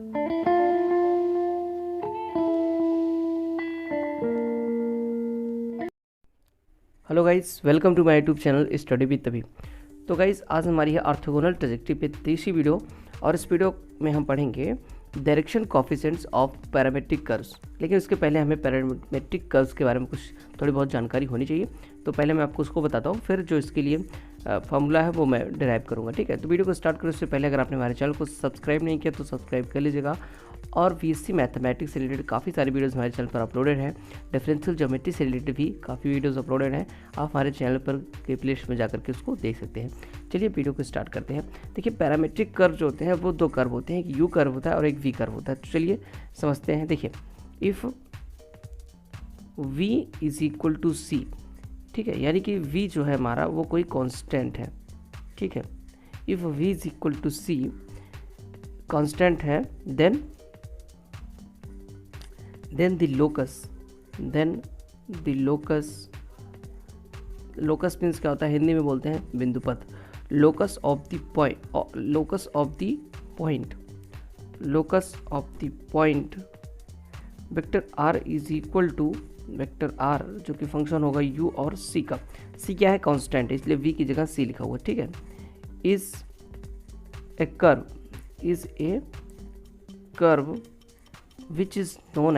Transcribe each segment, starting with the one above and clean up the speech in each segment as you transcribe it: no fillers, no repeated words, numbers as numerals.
Hello guys, welcome to my YouTube channel study with तभी। तो guys, आज हमारी है ऑर्थोगोनल ट्रेजेक्टरी पे तीसरी वीडियो, और इस वीडियो में हम पढ़ेंगे direction coefficients of parametric curves. लेकिन उसके पहले हमें पैरामेट्रिक कर्व्स के बारे में कुछ थोड़ी बहुत जानकारी होनी चाहिए। तो पहले मैं आपको उसको बताता हूँ, फिर जो इसके लिए फार्मूला है वो मैं डिराइव करूँगा। ठीक है, तो वीडियो को स्टार्ट करने से पहले अगर आपने हमारे चैनल को सब्सक्राइब नहीं किया तो सब्सक्राइब कर लीजिएगा। और बीएससी मैथमेटिक्स से रिलेटेड काफ़ी सारी वीडियोस हमारे चैनल पर अपलोडेड हैं। डिफरेंशियल ज्योमेट्री से रिलेटेड भी काफ़ी वीडियोस अपलोडेड हैं। आप हमारे चैनल पर के प्लेलिस्ट में जाकर के उसको देख सकते हैं। चलिए वीडियो को स्टार्ट करते हैं। देखिए, पैरामेट्रिक कर्व जो होते हैं वो दो कर्व होते हैं, एक यू कर्व होता है और एक वी कर्व होता है। तो चलिए समझते हैं। देखिए, if v is equal to C, ठीक है, यानी कि v जो है हमारा वो कोई कांस्टेंट है। ठीक है, if v is equal to C constant है, देन the locus मीन्स क्या होता है, हिंदी में बोलते हैं बिंदुपथ। locus of the point vector r is equal to vector r जो कि फंक्शन होगा u और c का। c क्या है, कांस्टेंट है, इसलिए v की जगह c लिखा हुआ है। ठीक है, is a curve which is known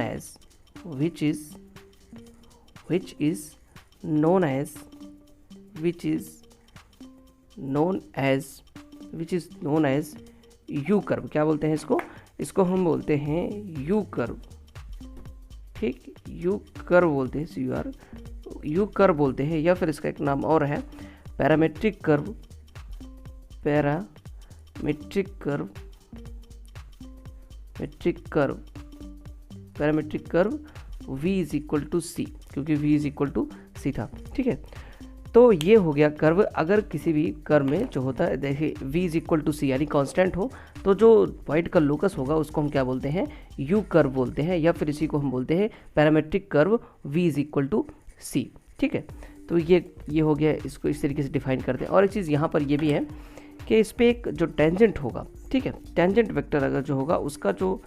as U curve. क्या बोलते हैं इसको हम बोलते हैं U कर्व। ठीक, U कर्व बोलते हैं, U कर्व बोलते हैं, या फिर इसका एक नाम और है parametric curve. Parametric curve v is equal to C, क्योंकि v is equal to C था। ठीक है, तो ये हो गया कर्व। अगर किसी भी कर्व में जो होता है, देखिए v इज इक्वल टू सी यानी कांस्टेंट हो, तो जो पॉइंट का लोकस होगा उसको हम क्या बोलते हैं, u कर्व बोलते हैं, या फिर इसी को हम बोलते हैं parametric curve v is equal to C. ठीक है, तो ये हो गया, इसको इस तरीके से डिफाइन करते हैं। और एक चीज़ यहाँ पर ये भी है कि इस पर एक जो टेंजेंट होगा, ठीक है, टेंजेंट वेक्टर अगर जो होगा उसका जो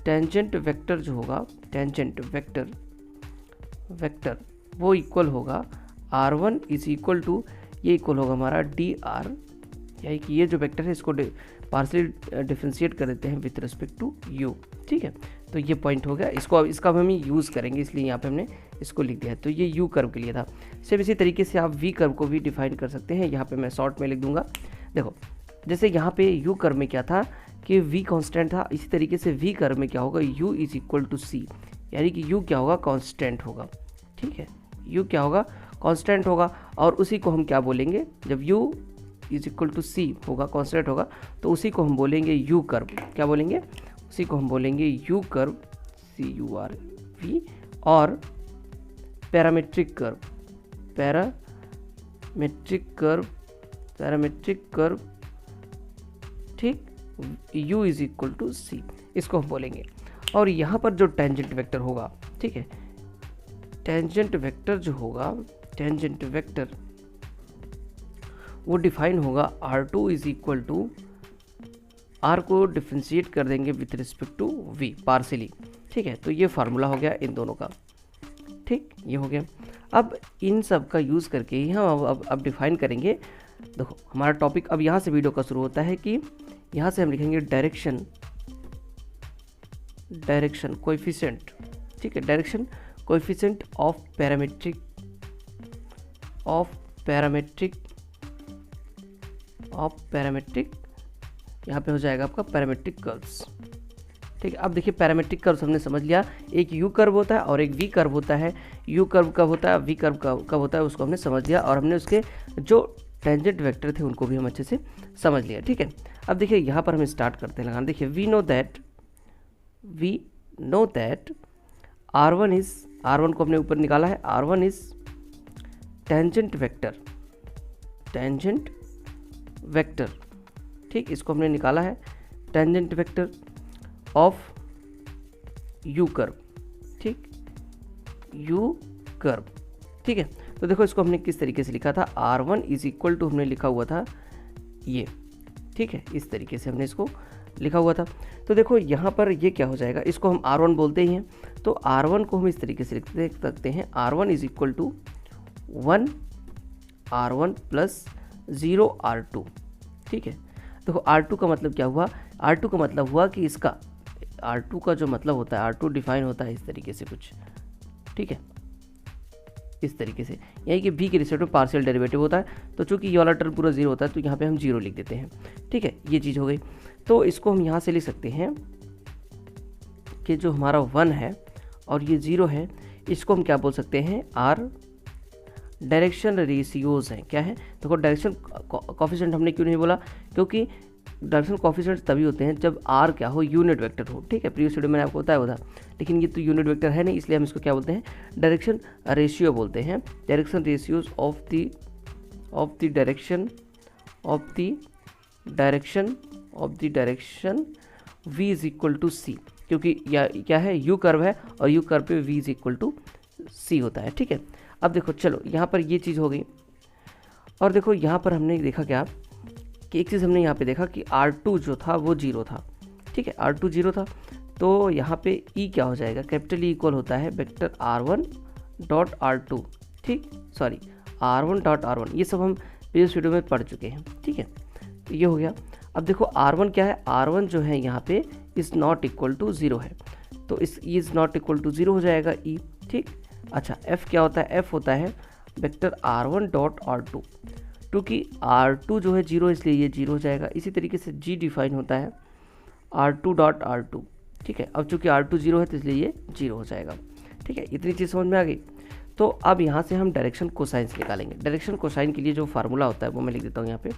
टेंजेंट वेक्टर जो होगा, टेंजेंट वेक्टर वो इक्वल होगा r1 इज इक्वल टू, ये इक्वल होगा हमारा dr, यानी कि ये जो वेक्टर है इसको पार्शियल डिफरेंशिएट कर देते हैं विथ रिस्पेक्ट टू u। ठीक है, तो ये पॉइंट हो गया। इसका हम यूज़ करेंगे, इसलिए यहाँ पे हमने इसको लिख दिया है। तो ये u कर्व के लिए था। सेम इसी तरीके से आप v कर्व को भी डिफाइन कर सकते हैं। यहाँ पे मैं शॉर्ट में लिख दूंगा। देखो, जैसे यहाँ पे u कर्व में क्या था कि v कांस्टेंट था, इसी तरीके से v कर्व में क्या होगा, u is equal to c, यानी कि u क्या होगा, कांस्टेंट होगा। ठीक है, u क्या होगा, कांस्टेंट होगा। और उसी को हम क्या बोलेंगे, जब u is equal to c होगा, कांस्टेंट होगा, तो उसी को हम बोलेंगे u कर्व। क्या बोलेंगे, उसी को हम बोलेंगे u कर्व, CURV। और पैरामेट्रिक कर्व, ठीक, u is equal to c, इसको हम बोलेंगे। और यहाँ पर जो टेंजेंट वेक्टर होगा, ठीक है, टेंजेंट वेक्टर जो होगा, टेंजेंट वेक्टर वो डिफाइन होगा r2 is equal to, r को डिफ्रेंशिएट कर देंगे with respect to v partially. ठीक है, तो ये फार्मूला हो गया इन दोनों का। ठीक, ये हो गया। अब इन सब का यूज़ करके ही हम अब डिफाइन करेंगे। देखो, हमारा टॉपिक अब यहाँ से वीडियो का शुरू होता है कि यहाँ से हम लिखेंगे डायरेक्शन कोएफिशिएंट। ठीक है, डायरेक्शन कोएफिशिएंट ऑफ पैरामेट्रिक यहाँ पे हो जाएगा आपका पैरामेट्रिक कर्व्स। ठीक है, अब देखिए पैरामेट्रिक कर्व्स हमने समझ लिया, एक यू कर्व होता है और एक वी कर्व होता है। यू कर्व कब होता है, वी कर्व कब होता है, उसको हमने समझ लिया, और हमने उसके जो टेंजेंट वेक्टर थे उनको भी हम अच्छे से समझ लिया। ठीक है, अब देखिए यहाँ पर हम स्टार्ट करते हैं लगाना। देखिए, वी नो दैट r1 को हमने ऊपर निकाला है, r1 इज टेंजेंट वेक्टर। ठीक, इसको हमने निकाला है tangent vector of you curve. ठीक, यू कर्व। ठीक है, तो देखो इसको हमने किस तरीके से लिखा था, r1 इज इक्वल टू हमने लिखा हुआ था ये। ठीक है, इस तरीके से हमने इसको लिखा हुआ था। तो देखो यहाँ पर ये क्या हो जाएगा, इसको हम R1 बोलते ही हैं, तो R1 को हम इस तरीके से लिख सकते हैं, R1 is equal to 1 R1 plus 0 R2। ठीक है, देखो R2 का मतलब क्या हुआ, R2 का मतलब हुआ कि इसका R2 का जो मतलब होता है, R2 डिफाइन होता है इस तरीके से कुछ, ठीक है, इस तरीके से, यानी कि v के रिस्पेक्ट में पार्शियल डेरिवेटिव होता है। तो चूंकि ये वाला टर्म पूरा 0 होता है तो यहाँ पे हम 0 लिख देते हैं। ठीक है, ये चीज़ हो गई। तो इसको हम यहाँ से लिख सकते हैं कि जो हमारा 1 है और ये 0 है, इसको हम क्या बोल सकते हैं, आर डायरेक्शन रेशियोज हैं। क्या है, देखो डायरेक्शन कॉफिशिएंट हमने क्यों नहीं बोला, क्योंकि डायरेक्शन कॉफिशिएंट तभी होते हैं जब आर क्या हो, यूनिट वेक्टर हो। ठीक है, प्रीवियस वीडियो मैंने आपको बताया हुआ था, लेकिन ये तो यूनिट वेक्टर है नहीं, इसलिए हम इसको क्या बोलते हैं, डायरेक्शन रेशियो बोलते हैं। Direction ratios of the direction v is equal to C, क्योंकि क्या है, यू कर्व है और यू कर्व पे v is equal to C होता है। ठीक है, अब देखो चलो यहाँ पर ये चीज़ हो गई, और देखो यहाँ पर हमने देखा क्या कि एक चीज़ हमने यहाँ पे देखा कि R2 जो था वो 0 था। ठीक है, R2 0 था, तो यहाँ पे E क्या हो जाएगा, कैपिटल E इक्वल होता है वेक्टर R1 डॉट R2। ठीक, सॉरी R1 डॉट R1, ये सब हम प्रीवियस वीडियो में पढ़ चुके हैं। ठीक है, तो ये हो गया। अब देखो R1 क्या है, R1 जो है यहाँ पे इज़ नॉट इक्वल टू 0 है, तो इस इज़ नॉट इक्वल टू 0 हो जाएगा E। ठीक, अच्छा F क्या होता है, F होता है वेक्टर R1 डॉट R2, क्योंकि R2 जो है 0 इसलिए ये 0 हो जाएगा। इसी तरीके से G डिफाइन होता है R2 डॉट R2। ठीक है, अब चूंकि R2 0 है तो इसलिए ये 0 हो जाएगा। ठीक है, इतनी चीज़ समझ में आ गई। तो अब यहाँ से हम डायरेक्शन कोसाइंस निकालेंगे। डायरेक्शन कोसाइन के लिए जो फार्मूला होता है वो मैं लिख देता हूँ यहाँ पे,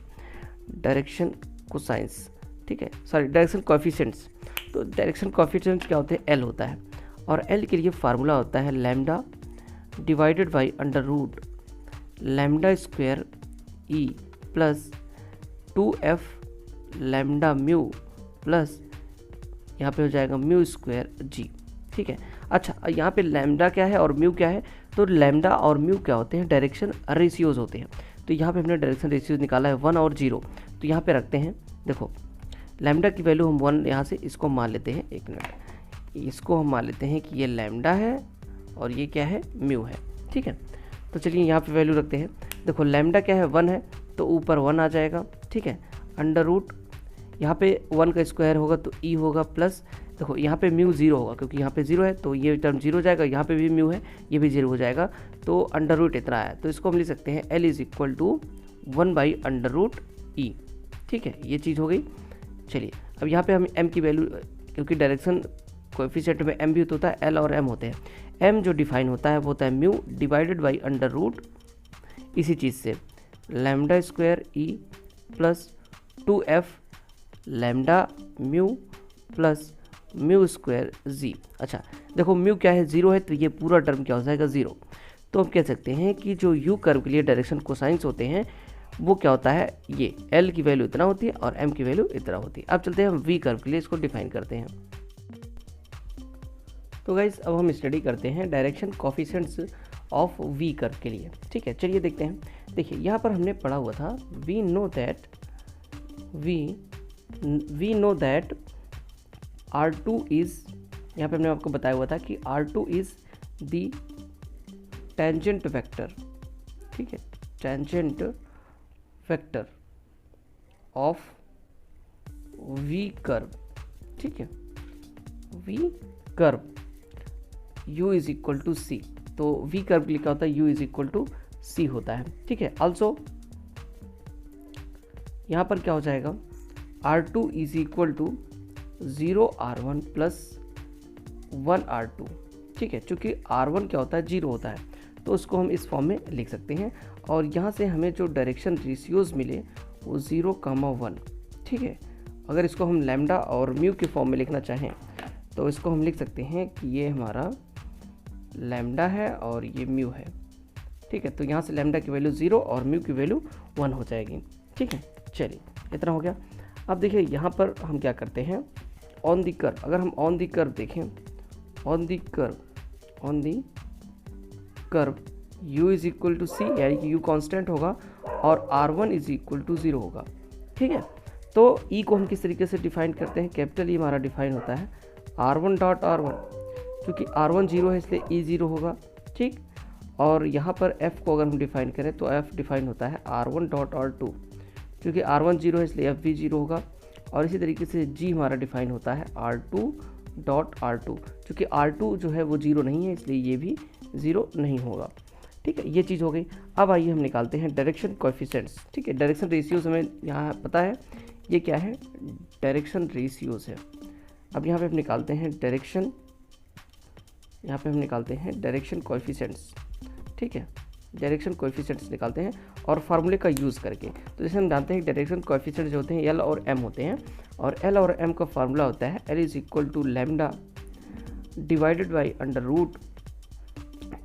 डायरेक्शन कोसाइंस। ठीक है, सॉरी डायरेक्शन कोएफिशिएंट्स। तो डायरेक्शन कोएफिशिएंट्स क्या होते हैं, L होता है, और L के लिए फार्मूला होता है lambda divided by under root lambda square E plus 2f lambda mu plus यहाँ पे हो जाएगा म्यू स्क्वायर G। ठीक है, अच्छा यहाँ पे लैम्डा क्या है और म्यू क्या है, तो लैम्डा और म्यू क्या होते हैं, डायरेक्शन रेशियोज होते हैं। तो यहाँ पे हमने डायरेक्शन रेशियोज निकाला है 1 और 0, तो यहाँ पे रखते हैं। देखो लैम्डा की वैल्यू हम 1 यहाँ से इसको मान लेते हैं, एक मिनट, इसको हम मान लेते हैं कि ये लैम्डा है और ये क्या है, म्यू है। ठीक है, तो चलिए यहाँ पे वैल्यू रखते हैं। देखो लैम्डा क्या है, 1 है, तो ऊपर 1 आ जाएगा। ठीक है, अंडर रूट यहाँ पे 1 का स्क्वायर होगा तो E होगा, प्लस देखो यहाँ पे म्यू 0 होगा, क्योंकि यहाँ पे 0 है तो ये टर्म 0 हो जाएगा, यहाँ पे भी म्यू है, ये भी 0 हो जाएगा, तो अंडर रूट इतना है। तो इसको हम लिख सकते हैं L is equal to 1 by under root E। ठीक है, ये चीज़ हो गई। चलिए अब यहाँ पे हम M की वैल्यू, क्योंकि डायरेक्शन कोएफिशिएंट में M भी होता है, L और M होते हैं। M जो डिफाइन होता है वो होता है mu divided by under root इसी चीज़ से lambda square E plus 2f lambda mu plus mu square G। अच्छा देखो म्यू क्या है, 0 है, तो ये पूरा टर्म क्या हो जाएगा, 0। तो हम कह सकते हैं कि जो U कर्व के लिए डायरेक्शन कोसाइंस होते हैं वो क्या होता है, ये L की वैल्यू इतना होती है और M की वैल्यू इतना होती है। अब चलते हैं हम V कर्व के लिए इसको डिफाइन करते हैं। तो गाइस अब हम स्टडी करते हैं direction coefficients of V curve के लिए। ठीक है, चलिए देखते हैं। देखिए यहाँ पर हमने पढ़ा हुआ था, we know that R2 is, यहाँ पे हमने आपको बताया हुआ था कि R2 is the tangent vector. ठीक है, tangent vector of V curve. ठीक है, V curve U is equal to C, तो V कर्व के लिए क्या होता है, U is equal to C होता है। ठीक है, ऑल्सो यहाँ पर क्या हो जाएगा, R2 is equal to 0 R1 plus 1 R2। ठीक है, चूँकि R1 क्या होता है, 0 होता है, तो उसको हम इस फॉर्म में लिख सकते हैं। और यहाँ से हमें जो डायरेक्शन रेशियोज मिले वो 0, 1। ठीक है, अगर इसको हम लैम्डा और म्यू के फॉर्म में लिखना चाहें तो इसको हम लिख सकते हैं कि ये हमारा लैम्डा है और ये म्यू है। ठीक है, तो यहाँ से लैम्डा की वैल्यू 0 और म्यू की वैल्यू 1 हो जाएगी। ठीक है, चलिए इतना हो गया। अब देखिए यहाँ पर हम क्या करते हैं, ऑन दी कर्व, अगर हम ऑन दी कर्व देखें, on the curve u is equal to C, यानी कि u कांस्टेंट होगा और R1 इज इक्वल टू 0 होगा। ठीक है, तो ई को हम किस तरीके से डिफाइन करते हैं, कैपिटल ई हमारा डिफाइन होता है R1 डॉट R1, क्योंकि R1 0 है इसलिए ई 0 होगा, ठीक। और यहाँ पर F को अगर हम डिफाइन करें तो F डिफाइन होता है R1 डॉट R2, क्योंकि R1 0 है इसलिए F भी 0 होगा। और इसी तरीके से G हमारा डिफाइन होता है R2 डॉट R2, क्योंकि R2 जो है वो 0 नहीं है इसलिए ये भी 0 नहीं होगा, ठीक है। ये चीज़ हो गई। अब आइए हम निकालते हैं डायरेक्शन कोएफिशिएंट्स, ठीक है। डायरेक्शन रेशियोज हमें यहाँ पता है ये क्या है, डायरेक्शन रेशियोज है। अब यहाँ पे हम निकालते हैं डायरेक्शन, यहाँ पे हम निकालते हैं डायरेक्शन कोएफिशिएंट्स, ठीक है। डायरेक्शन कोएफिशिएंट्स निकालते हैं और फार्मूले का यूज़ करके। तो जैसे हम जानते हैं डायरेक्शन कोएफिशिएंट्स जो होते हैं L और M होते हैं, और L और M का फार्मूला होता है L is equal to lambda divided by under root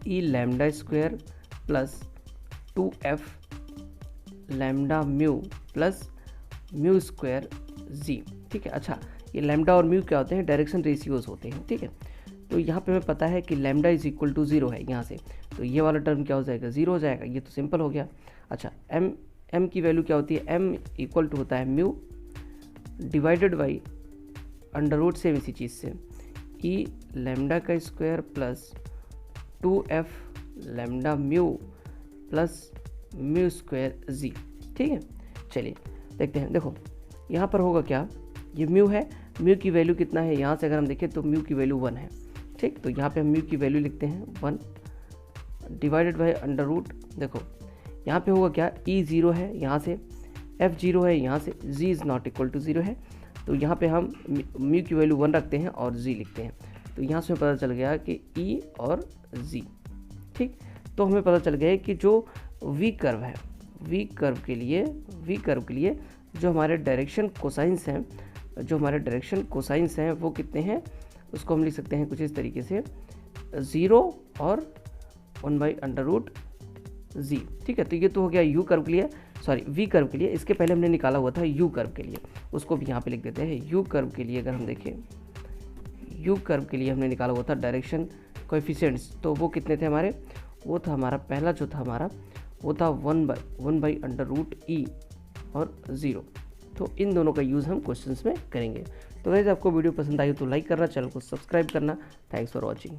E lambda square plus 2F lambda mu plus mu square G, ठीक है। अच्छा, ये लैम्डा और म्यू क्या होते हैं, डायरेक्शन रेशियोज होते हैं, ठीक है। तो यहाँ पे हमें पता है कि लैम्डा इज इक्वल टू 0 है यहाँ से, तो ये वाला टर्म क्या हो जाएगा, 0 हो जाएगा, ये तो सिंपल हो गया। अच्छा, m की वैल्यू क्या होती है, m इक्वल टू होता है mu divided by under root same इसी चीज़ से ई लैम्डा का square plus 2F lambda mu plus mu square G, ठीक है। चलिए देखते हैं, देखो यहाँ पर होगा क्या, ये म्यू है, म्यू की वैल्यू कितना है, यहाँ से अगर हम देखें तो म्यू की वैल्यू 1 है, ठीक। तो यहाँ पे हम म्यू की वैल्यू लिखते हैं 1 डिवाइडेड बाई अंडर रूट, देखो यहाँ पे होगा क्या, ई 0 है, यहाँ से F 0 है, यहाँ से जी इज़ नॉट इक्वल टू 0 है, तो यहाँ पे हम म्यू की वैल्यू 1 रखते हैं और जी लिखते हैं। तो यहाँ से पता चल गया कि ई और जी, ठीक। तो हमें पता चल गया कि जो वी कर्व है, वी कर्व के लिए जो हमारे डायरेक्शन कोसाइंस हैं, वो कितने हैं, उसको हम लिख सकते हैं कुछ इस तरीके से 0 और 1 बाई अंडर रूट जी, ठीक है। तो ये तो हो गया यू कर्व के लिए, सॉरी वी कर्व के लिए। इसके पहले हमने निकाला हुआ था यू कर्व के लिए, उसको भी यहाँ पे लिख देते हैं। यू कर्व के लिए अगर हम देखें, यू कर्व के लिए हमने निकाला हुआ था डायरेक्शन कोएफिशिएंट्स, तो वो कितने थे हमारे, वो था हमारा पहला जो था हमारा वो था 1 बाई अंडर रूट ई और 0। तो इन दोनों का यूज़ हम क्वेश्चंस में करेंगे। तो गाइस आपको वीडियो पसंद आई तो लाइक करना, चैनल को सब्सक्राइब करना। Thanks for watching.